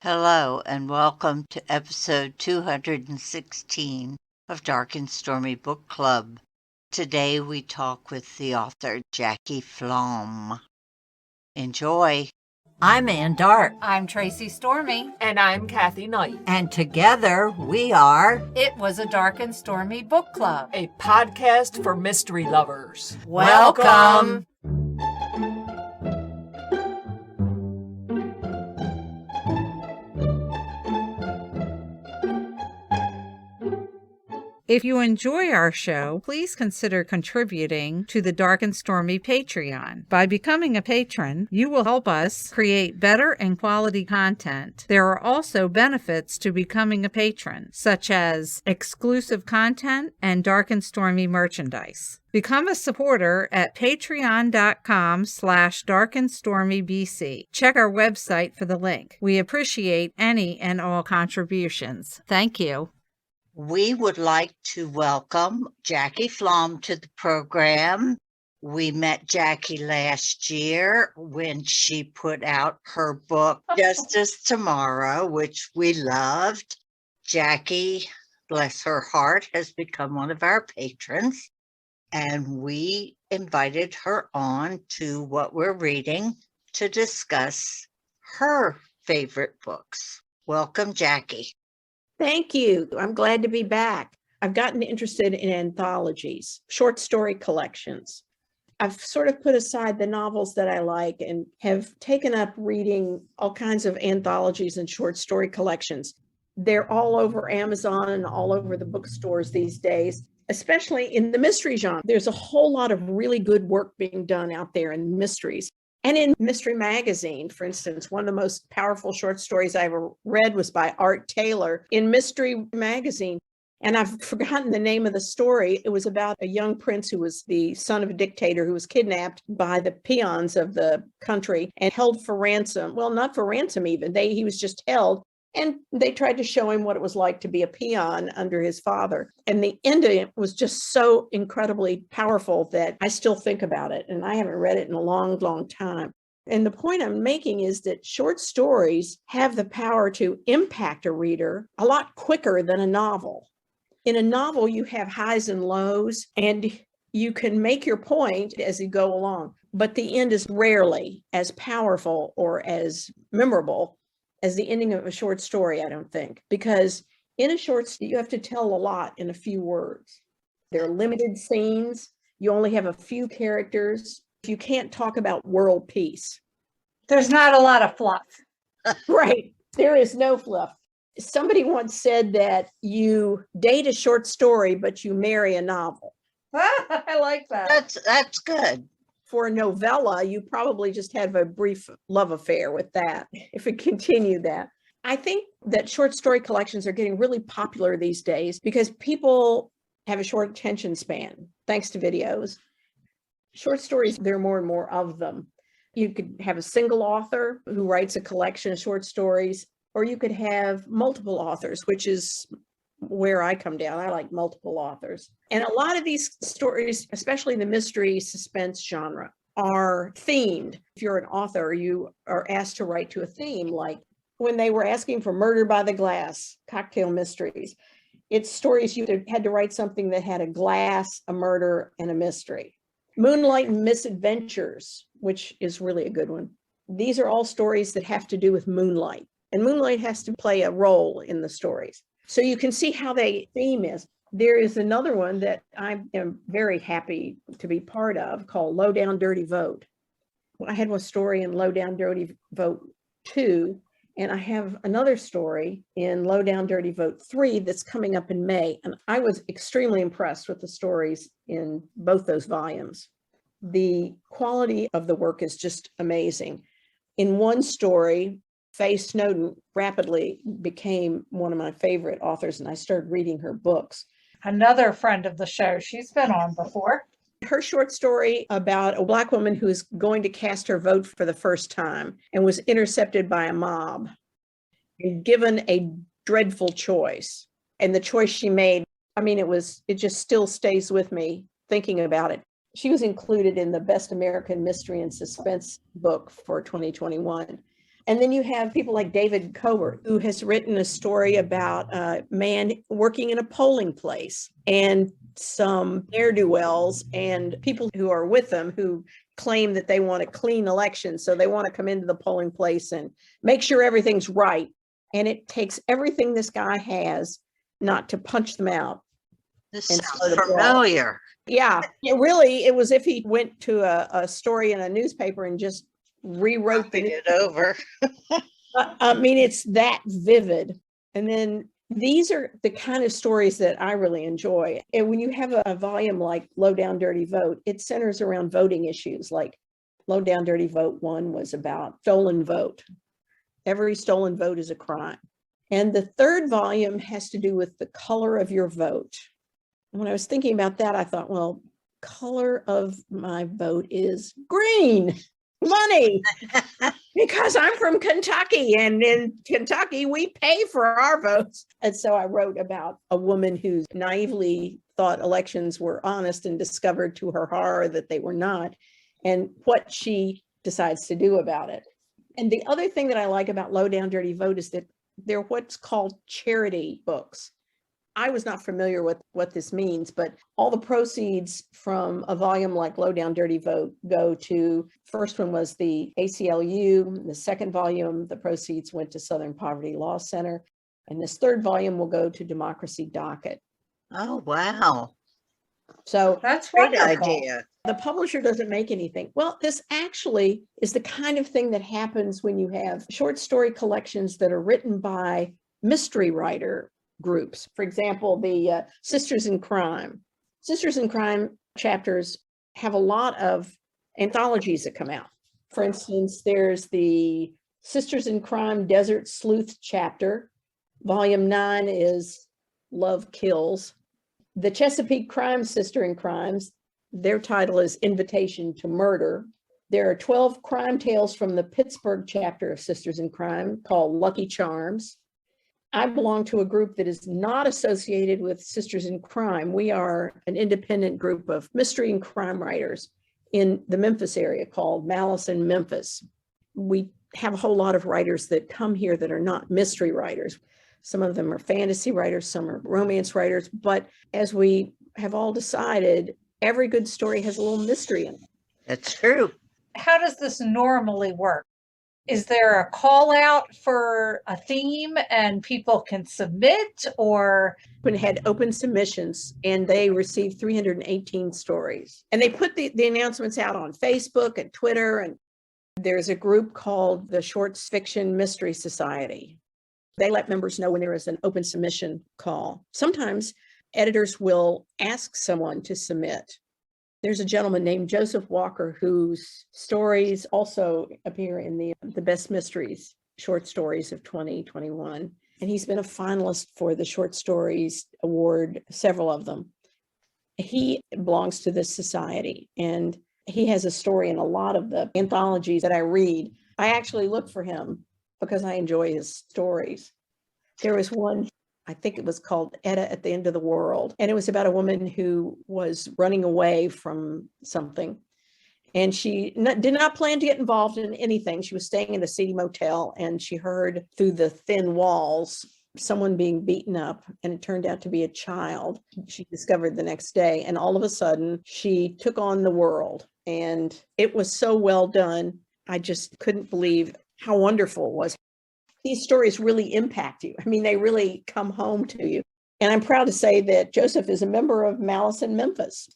Hello, and welcome to episode 216 of Dark and Stormy Book Club. Today we talk with the author Jackie Flaum. Enjoy. I'm Ann Dark. I'm Tracy Stormy. And I'm Kathy Knight. And together we are It Was a Dark and Stormy Book Club, a podcast for mystery lovers. Welcome. If you enjoy our show, please consider contributing to the Dark and Stormy Patreon. By becoming a patron, you will help us create better and quality content. There are also benefits to becoming a patron, such as exclusive content and Dark and Stormy merchandise. Become a supporter at patreon.com/darkandstormybc. Check our website for the link. We appreciate any and all contributions. Thank you. We would like to welcome Jackie Flaum to the program. We met Jackie last year when she put out her book, Justice Tomorrow, which we loved. Jackie, bless her heart, has become one of our patrons, and we invited her on to What We're Reading to discuss her favorite books. Welcome, Jackie. Thank you. I'm glad to be back. I've gotten interested in anthologies, short story collections. I've sort of put aside the novels that I like and have taken up reading all kinds of anthologies and short story collections. They're all over Amazon and all over the bookstores these days, especially in the mystery genre. There's a whole lot of really good work being done out there in mysteries. And in Mystery Magazine, for instance, one of the most powerful short stories I ever read was by Art Taylor in Mystery Magazine. And I've forgotten the name of the story. It was about a young prince who was the son of a dictator who was kidnapped by the peons of the country and held for ransom. Well, not for ransom even. He was just held. And they tried to show him what it was like to be a peon under his father. And the end of it was just so incredibly powerful that I still think about it. And I haven't read it in a long, long time. And the point I'm making is that short stories have the power to impact a reader a lot quicker than a novel. In a novel, you have highs and lows, and you can make your point as you go along. But the end is rarely as powerful or as memorable as the ending of a short story, I don't think, because in a short story, you have to tell a lot in a few words. There are limited scenes. You only have a few characters. You can't talk about world peace. There's not a lot of fluff. Right. There is no fluff. Somebody once said that you date a short story, but you marry a novel. I like that. That's good. For a novella, you probably just have a brief love affair with that, if it continued that. I think that short story collections are getting really popular these days because people have a short attention span, thanks to videos. Short stories, there are more and more of them. You could have a single author who writes a collection of short stories, or you could have multiple authors, which is where I come down. I like multiple authors. And a lot of these stories, especially the mystery suspense genre, are themed. If you're an author, you are asked to write to a theme, like when they were asking for Murder by the Glass, cocktail mysteries. It's stories you had to write something that had a glass, a murder, and a mystery. Moonlight Misadventures, which is really a good one. These are all stories that have to do with moonlight, and moonlight has to play a role in the stories. So you can see how the theme is. There is another one that I am very happy to be part of called Low Down Dirty Vote. I had one story in Low Down Dirty Vote 2, and I have another story in Low Down Dirty Vote 3 that's coming up in May. And I was extremely impressed with the stories in both those volumes. The quality of the work is just amazing. In one story, Faye Snowden rapidly became one of my favorite authors, and I started reading her books. Another friend of the show. She's been on before. Her short story about a Black woman who is going to cast her vote for the first time and was intercepted by a mob and given a dreadful choice. And the choice she made, it just still stays with me thinking about it. She was included in the Best American Mystery and Suspense book for 2021. And then you have people like David Kober, who has written a story about a man working in a polling place and some ne'er-do-wells and people who are with them who claim that they want a clean election. So they want to come into the polling place and make sure everything's right. And it takes everything this guy has not to punch them out. This And sounds start a brawl. familiar. Yeah, it was if he went to a story in a newspaper and just rewrote Copied it over. I mean, it's that vivid. And then these are the kind of stories that I really enjoy. And when you have a volume like Low Down Dirty Vote, it centers around voting issues. Like Low Down Dirty Vote 1 was about stolen vote. Every stolen vote is a crime. And the third volume has to do with the color of your vote. And when I was thinking about that, I thought, well, color of my vote is green. Money, because I'm from Kentucky, and in Kentucky we pay for our votes. And so I wrote about a woman who naively thought elections were honest and discovered to her horror that they were not, and what she decides to do about it. And the other thing that I like about Low Down Dirty Vote is that they're what's called charity books. I was not familiar with what this means, but all the proceeds from a volume like Low Down Dirty Vote go to, first one was the ACLU, the second volume, the proceeds went to Southern Poverty Law Center, and this third volume will go to Democracy Docket. Oh, wow. So That's Great wonderful. idea. the publisher doesn't make anything. Well, this actually is the kind of thing that happens when you have short story collections that are written by mystery writer groups. For example, the Sisters in Crime. Sisters in Crime chapters have a lot of anthologies that come out. For instance, there's the Sisters in Crime Desert Sleuth chapter. Volume 9 is Love Kills. The Chesapeake Crime Sister in Crimes, their title is Invitation to Murder. There are 12 crime tales from the Pittsburgh chapter of Sisters in Crime called Lucky Charms. I belong to a group that is not associated with Sisters in Crime. We are an independent group of mystery and crime writers in the Memphis area called Malice in Memphis. We have a whole lot of writers that come here that are not mystery writers. Some of them are fantasy writers, some are romance writers, but as we have all decided, every good story has a little mystery in it. That's true. How does this normally work? Is there a call out for a theme and people can submit, or? When had open submissions and they received 318 stories. And they put the announcements out on Facebook and Twitter. And there's a group called the Short Fiction Mystery Society. They let members know when there is an open submission call. Sometimes editors will ask someone to submit. There's a gentleman named Joseph Walker whose stories also appear in the Best Mysteries short stories of 2021. And he's been a finalist for the Short Stories Award, several of them. He belongs to this society, and he has a story in a lot of the anthologies that I read. I actually look for him because I enjoy his stories. There was one, I think it was called Edda at the End of the World. And it was about a woman who was running away from something. And she did not plan to get involved in anything. She was staying in a seedy motel and she heard through the thin walls someone being beaten up, and it turned out to be a child. She discovered the next day, and all of a sudden she took on the world, and it was so well done. I just couldn't believe how wonderful it was. These stories really impact you. I mean, they really come home to you. And I'm proud to say that Joseph is a member of Malice in Memphis.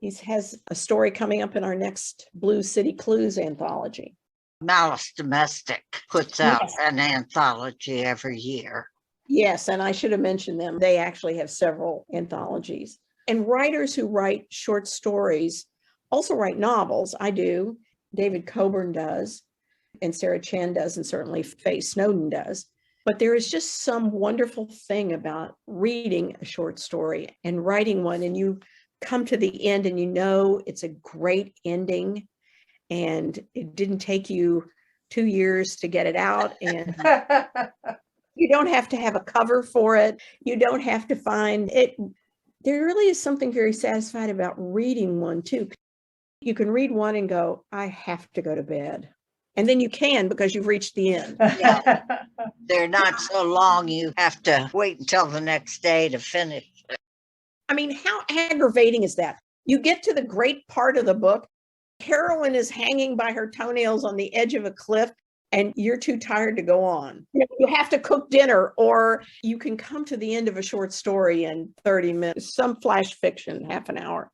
He has a story coming up in our next Blue City Clues anthology. Malice Domestic puts out Yes. an anthology every year. Yes, and I should have mentioned them. They actually have several anthologies. And writers who write short stories also write novels. I do. David Coburn does, and Sarah Chan does, and certainly Faye Snowden does. But there is just some wonderful thing about reading a short story and writing one, and you come to the end and you know it's a great ending, and it didn't take you 2 years to get it out, and you don't have to have a cover for it. You don't have to find it. There really is something very satisfying about reading one too. You can read one and go, I have to go to bed. And then you can because you've reached the end. Yeah. They're not so long you have to wait until the next day to finish. I mean, how aggravating is that? You get to the great part of the book, heroine is hanging by her toenails on the edge of a cliff, and you're too tired to go on. You have to cook dinner, or you can come to the end of a short story in 30 minutes, some flash fiction, half an hour.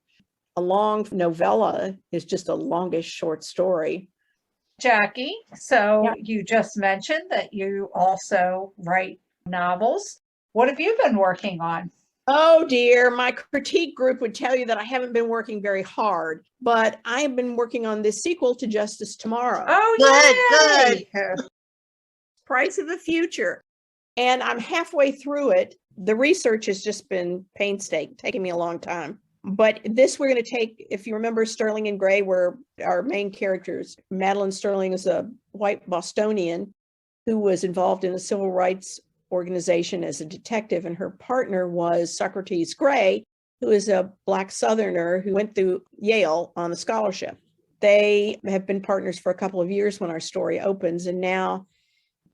A long novella is just a longish short story. Jackie, so Yeah. you just mentioned that you also write novels. What have you been working on? Oh dear, my critique group would tell you that I haven't been working very hard, but I have been working on this sequel to Justice Tomorrow. Oh, yay! Price of the Future. And I'm halfway through it. The research has just been painstaking, taking me a long time. But this we're going to take, if you remember Sterling and Gray, where our main characters, Madeline Sterling is a white Bostonian who was involved in the civil rights organization as a detective, and her partner was Socrates Gray, who is a Black Southerner who went through Yale on a scholarship. They have been partners for a couple of years when our story opens, and now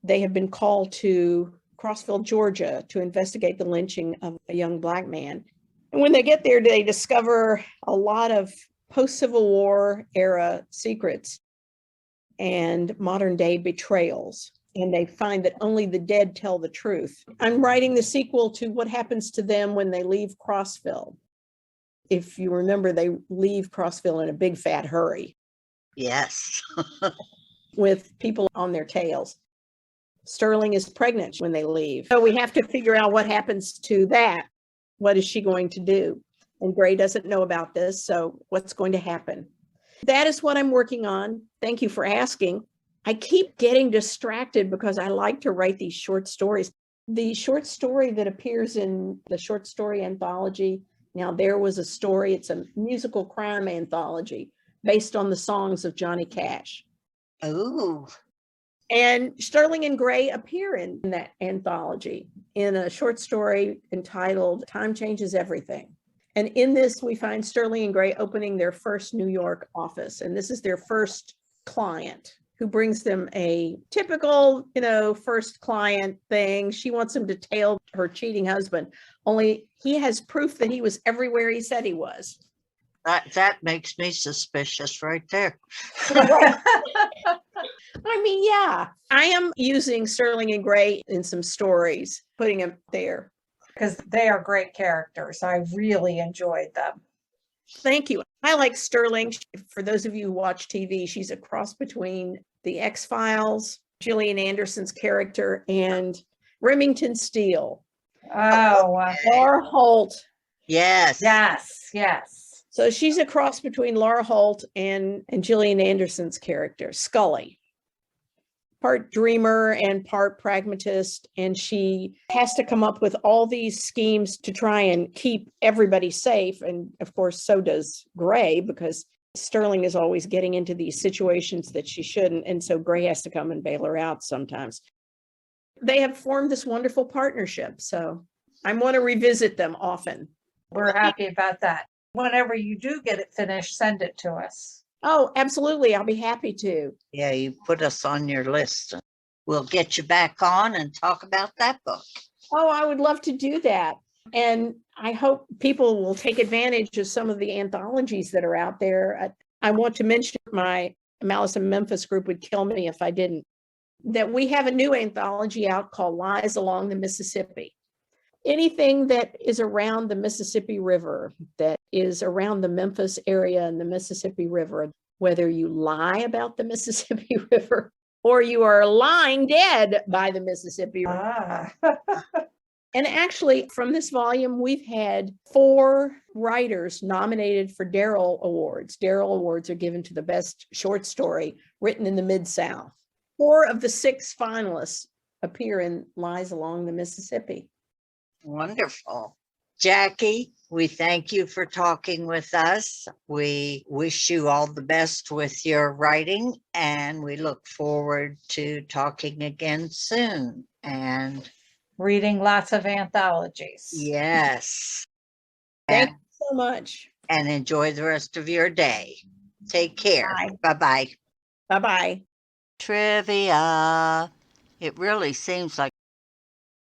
they have been called to Crossville, Georgia, to investigate the lynching of a young Black man. And when they get there, they discover a lot of post-Civil War era secrets and modern day betrayals. And they find that only the dead tell the truth. I'm writing the sequel to what happens to them when they leave Crossville. If you remember, they leave Crossville in a big fat hurry. Yes. With people on their tails. Sterling is pregnant when they leave. So we have to figure out what happens to that. What is she going to do? And Gray doesn't know about this, so what's going to happen? That is what I'm working on. Thank you for asking. I keep getting distracted because I like to write these short stories. The short story that appears in the short story anthology, Now There Was a Story, it's a musical crime anthology based on the songs of Johnny Cash. Oh. And Sterling and Gray appear in that anthology in a short story entitled Time Changes Everything. And in this, we find Sterling and Gray opening their first New York office. And this is their first client who brings them a typical, first client thing. She wants him to tail her cheating husband, only he has proof that he was everywhere he said he was. That makes me suspicious right there. I mean, yeah, I am using Sterling and Gray in some stories, putting them there. Because they are great characters. I really enjoyed them. Thank you. I like Sterling. For those of you who watch TV, she's a cross between the X-Files, Gillian Anderson's character, and Remington Steele. Oh, Laura Holt. Yes. yes. So she's a cross between Laura Holt and Gillian Anderson's character, Scully. Part dreamer and part pragmatist, and she has to come up with all these schemes to try and keep everybody safe. And of course, so does Gray, because Sterling is always getting into these situations that she shouldn't, and so Gray has to come and bail her out sometimes. They have formed this wonderful partnership, so I want to revisit them often. We're happy about that. Whenever you do get it finished, send it to us. Oh, absolutely. I'll be happy to. Yeah, you put us on your list. We'll get you back on and talk about that book. Oh, I would love to do that. And I hope people will take advantage of some of the anthologies that are out there. I want to mention my Malice in Memphis group would kill me if I didn't, that we have a new anthology out called Lies Along the Mississippi. Anything that is around the Mississippi River, that is around the Memphis area and the Mississippi River, whether you lie about the Mississippi River or you are lying dead by the Mississippi River. And actually, from this volume, we've had 4 writers nominated for Darrell Awards. Darrell Awards are given to the best short story written in the Mid-South. 4 of the 6 finalists appear in Lies Along the Mississippi. Wonderful. Jackie, we thank you for talking with us. We wish you all the best with your writing, and we look forward to talking again soon. And Reading lots of anthologies. yes. Thank you so much. And enjoy the rest of your day. Take care. Bye. Bye-bye. Bye-bye. Trivia. It really seems like